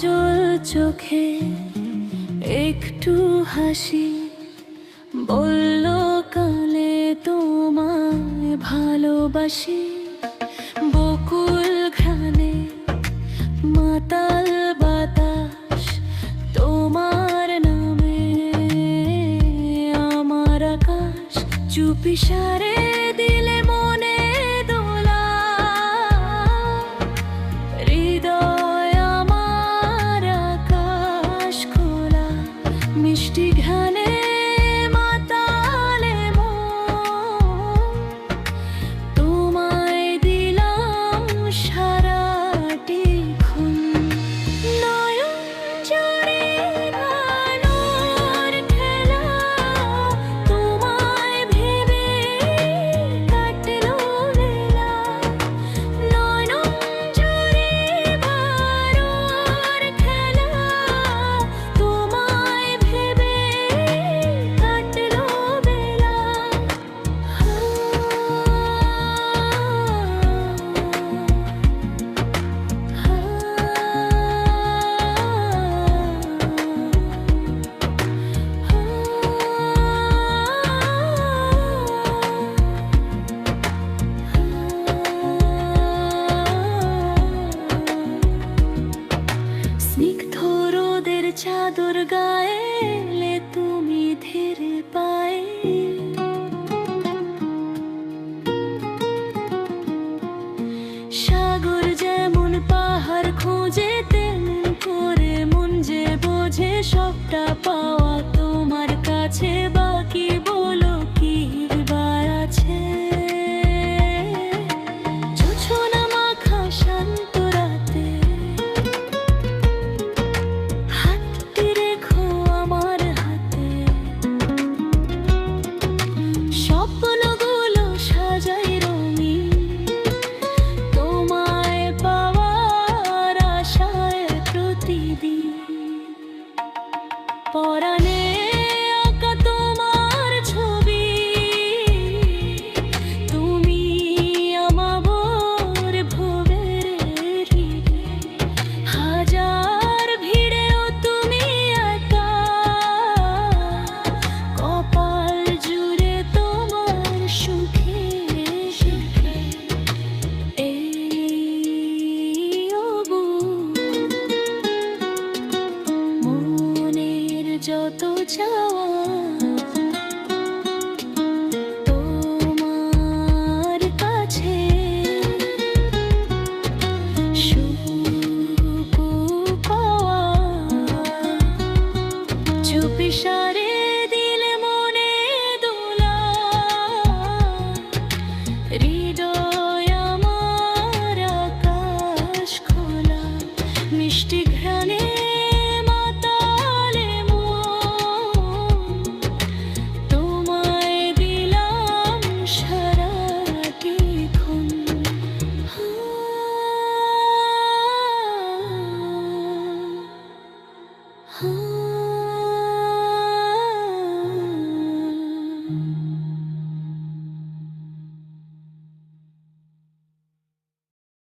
কাজল চোখে একটু হাসি বলল কালে তোমায় ভালোবাসি। বকুল ঘ্রাণে মাতাল বাতাস তোমার নামে আমার আকাশ। চুপিসারে দিলে মনে দোলা, হৃদয় আমার আকাশ খোলা। মিষ্টি ঘ্রাণে মাতালে মন, তোমায় দিলাম সারাটি ক্ষণ। নয়ন জুড়ে আলোর খেলা, তোমায় ভেবে কাটলো বেলা। নয়ন জুড়ে আলোর খেলা, তোমায় ভেবে কাটলো বেলা। স্নিগ্ধ রোদের চাদর গায়ে এলে তুমি ধীরে পায়ে। সাগর যেমন পাহাড় খোঁজে